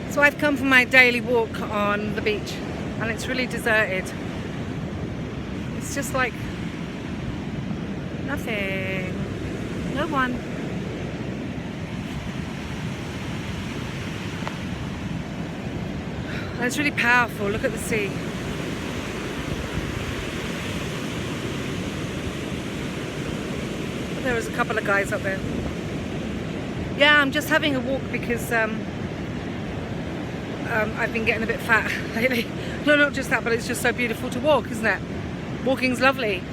So I've come for my daily walk on the beach, and it's really deserted. It's just like nothing, no one. And it's really powerful. Look at the sea. There was a couple of guys up there. Yeah, I'm just having a walk because I've been getting a bit fat lately. No, not just that, but it's just so beautiful to walk, isn't it? Walking's lovely.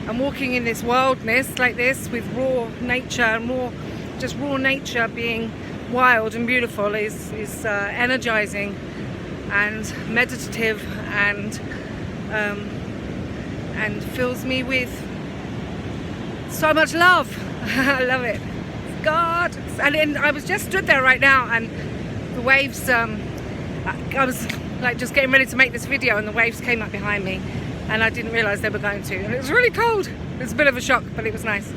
And walking in this wildness like this with raw nature and just raw nature being wild and beautiful is energizing and meditative and fills me with so much love. I love it. God. And I was just stood there right now, and the waves, I was like just getting ready to make this video, and the waves came up behind me, and I didn't realize they were going to. And it was really cold. It was a bit of a shock, but it was nice.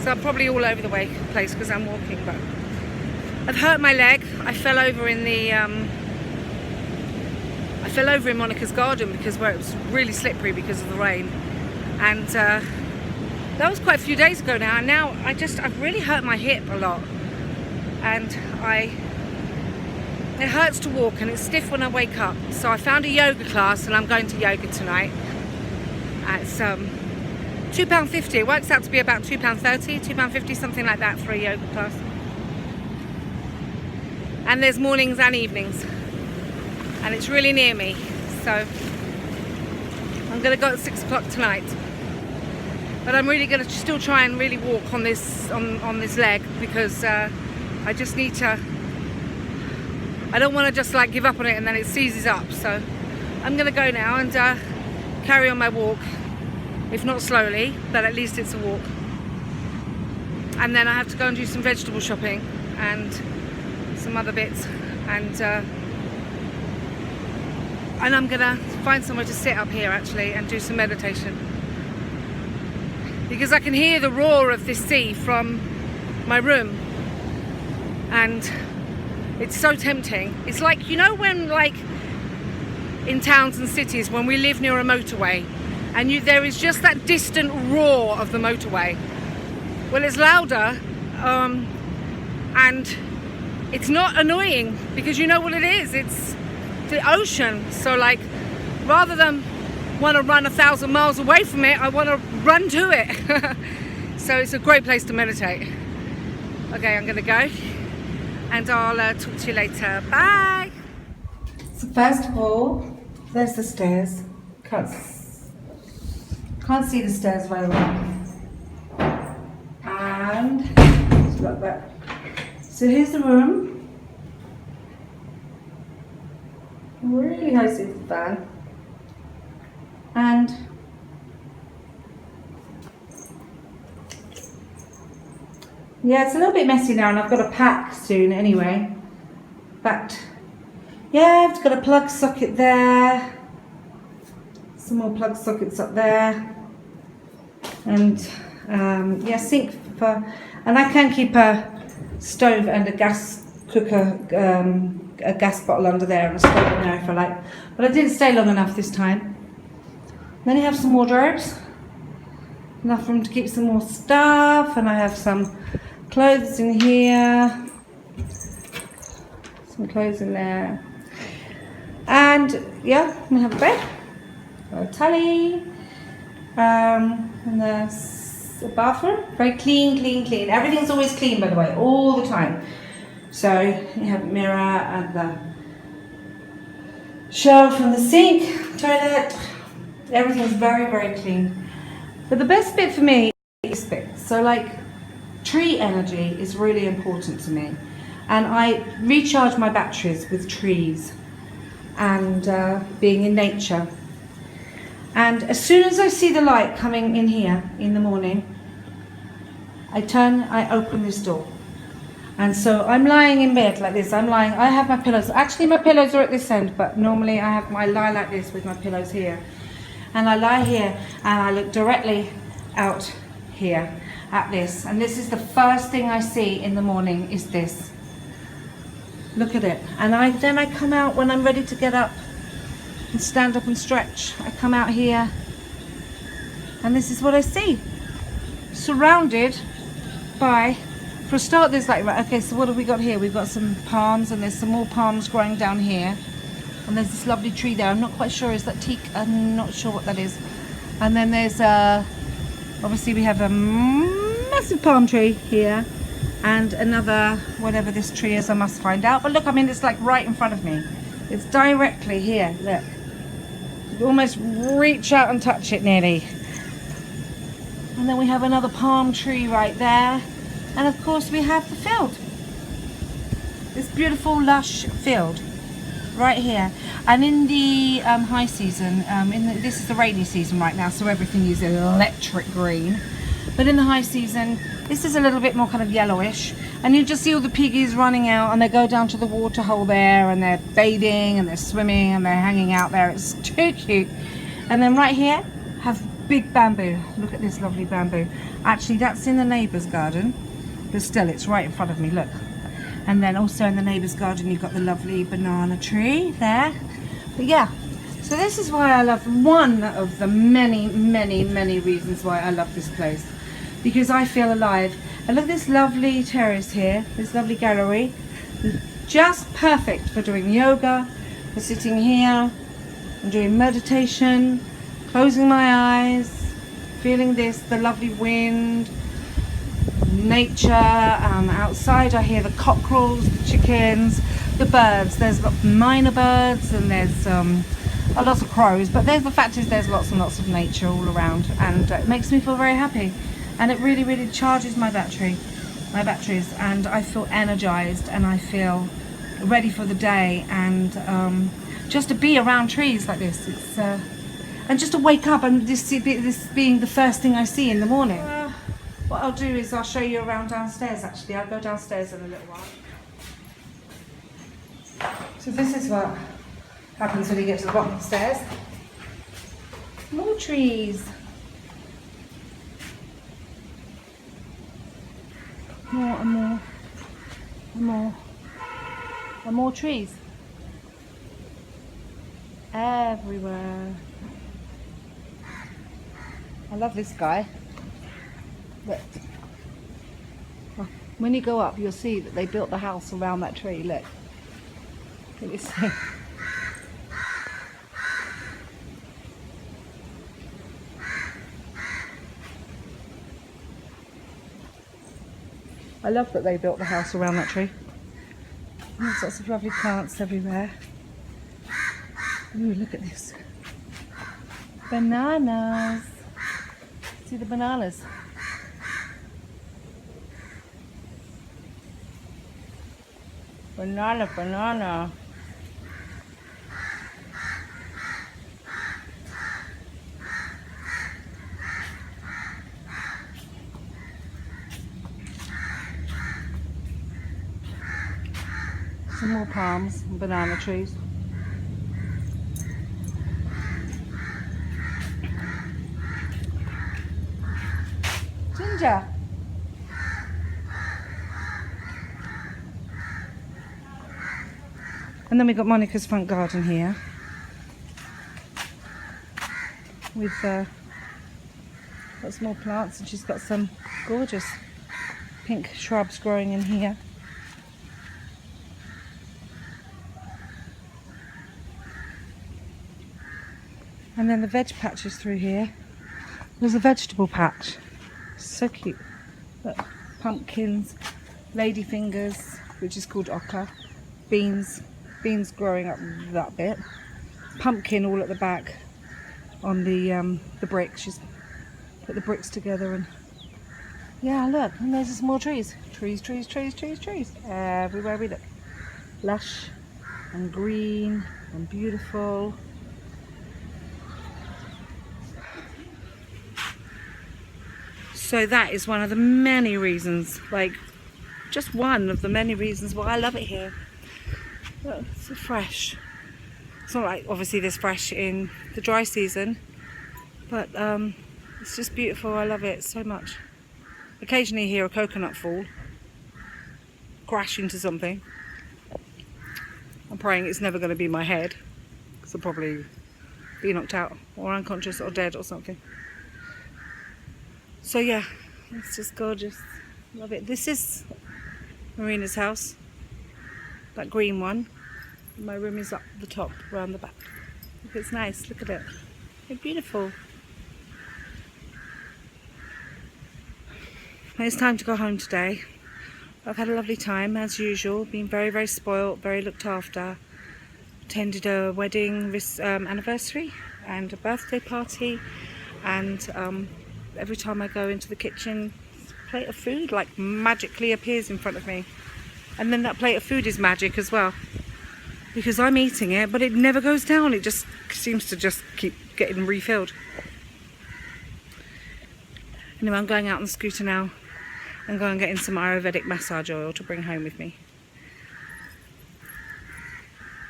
So I'm probably all over the place because I'm walking, but I've hurt my leg. I fell over in Monica's garden because where it was really slippery because of the rain, and that was quite a few days ago now. And now I've really hurt my hip a lot, and it hurts to walk and it's stiff when I wake up. So I found a yoga class, and I'm going to yoga tonight. It's £2.50. It works out to be about £2.30, £2.50, something like that for a yoga class. And there's mornings and evenings, and it's really near me, so I'm going to go at 6 o'clock tonight. But I'm really going to still try and really walk on this leg because I just need to. I don't want to just like give up on it and then it seizes up. So I'm going to go now and carry on my walk, if not slowly, but at least it's a walk. And then I have to go and do some vegetable shopping and some other bits, and I'm gonna find somewhere to sit up here actually and do some meditation, because I can hear the roar of this sea from my room, and it's so tempting. It's like, you know, when like in towns and cities when we live near a motorway and there is just that distant roar of the motorway. Well, it's louder and it's not annoying because you know what it is. It's the ocean. So like, rather than want to run 1,000 miles away from it, I want to run to it. So it's a great place to meditate. Okay, I'm gonna go, and I'll talk to you later. Bye. So first of all, there's the stairs. Can't see the stairs very well. And just like that. So here's the room. Really high ceiling fan. And yeah, it's a little bit messy now, and I've got to pack soon anyway. But yeah, I've got a plug socket there. Some more plug sockets up there. And yeah, sink for, and I can keep a stove and a gas cooker, a gas bottle under there and a stove in there if I like. But I didn't stay long enough this time. Then you have some wardrobes, enough room to keep some more stuff, and I have some clothes in here, some clothes in there, and yeah, we have a bed, a tally, and there's a bathroom, very clean. Everything's always clean, by the way, all the time. So you have a mirror and the shelf and the sink, toilet. Everything's very clean. But the best bit for me is this bit. So like, tree energy is really important to me, and I recharge my batteries with trees and being in nature. And as soon as I see the light coming in here in the morning, I open this door. And so I'm lying in bed like this. I have my pillows. Actually, my pillows are at this end, but normally I lie like this with my pillows here. And I lie here and I look directly out here at this. And this is the first thing I see in the morning is this. Look at it. And then I come out when I'm ready to get up and stand up and stretch. I come out here and this is what I see. Surrounded by, for a start, there's like, right, okay, so what have we got here? We've got some palms, and there's some more palms growing down here. And there's this lovely tree there. I'm not quite sure, is that teak? I'm not sure what that is. And then there's, obviously we have a massive palm tree here. And another, whatever this tree is, I must find out. But look, I mean, it's like right in front of me. It's directly here, look. You almost reach out and touch it nearly. And then we have another palm tree right there. And of course we have the field. This beautiful lush field right here. And in the high season, this is the rainy season right now, so everything is electric green. But in the high season, this is a little bit more kind of yellowish. And you just see all the piggies running out, and they go down to the water hole there, and they're bathing and they're swimming and they're hanging out there. It's too cute. And then right here have big bamboo. Look at this lovely bamboo. Actually, that's in the neighbour's garden, but still it's right in front of me, look. And then also in the neighbour's garden you've got the lovely banana tree there. But yeah, so this is why I love, one of the many reasons why I love this place, because I feel alive. And look at this lovely terrace here, this lovely gallery, just perfect for doing yoga, for sitting here and doing meditation, closing my eyes, feeling this, the lovely wind, nature. Outside I hear the cockerels, the chickens, the birds. There's minor birds and there's lots of crows, but the fact is there's lots and lots of nature all around, and it makes me feel very happy, and it really charges my batteries, and I feel energized and I feel ready for the day. And just to be around trees like this, it's and just to wake up and this being the first thing I see in the morning. What I'll do is I'll show you around downstairs. Actually, I'll go downstairs in a little while. So this is what happens when you get to the bottom of the stairs. More trees. More and more and more and more trees. Everywhere. I love this guy. Look. When you go up, you'll see that they built the house around that tree. Look. Look at this thing. I love that they built the house around that tree. And there's lots of lovely plants everywhere. Ooh, look at this. Bananas. See the bananas? Banana. Some more palms and banana trees. Ginger. And then we've got Monica's front garden here with lots more plants, and she's got some gorgeous pink shrubs growing in here. And then the veg patches through here. There's a vegetable patch. So cute. Look, pumpkins, ladyfingers, which is called ochre, beans growing up that bit, pumpkin all at the back on the bricks. She's put the bricks together, and yeah, look, and there's some more trees. Trees everywhere we look. Lush and green and beautiful. So that is one of the many reasons, like just one of the many reasons why I love it here. Look, it's so fresh. It's not like obviously this fresh in the dry season, but it's just beautiful. I love it so much. Occasionally you hear a coconut fall, crash into something, praying it's never going to be my head, because I'll probably be knocked out or unconscious or dead or something. So yeah, it's just gorgeous. Love it. This is Marina's house, that green one. My room is up the top, around the back. Look, it's nice. Look at it. It's beautiful. It's time to go home today. I've had a lovely time as usual. Been very, very spoilt, very looked after. Attended a wedding anniversary and a birthday party, and every time I go into the kitchen, a plate of food like magically appears in front of me, and then that plate of food is magic as well, because I'm eating it but it never goes down. It just seems to just keep getting refilled. Anyway, I'm going out on the scooter now and going and getting some Ayurvedic massage oil to bring home with me.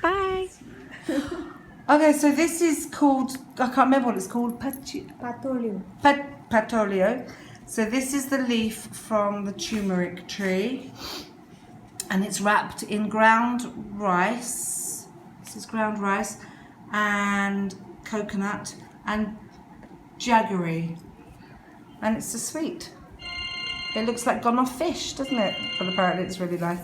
Bye. Okay, so this is called, I can't remember what it's called, patolio. So this is the leaf from the turmeric tree, and it's wrapped in ground rice. This is ground rice and coconut and jaggery, and it's a sweet. It looks like gone off fish, doesn't it? But apparently it's really nice.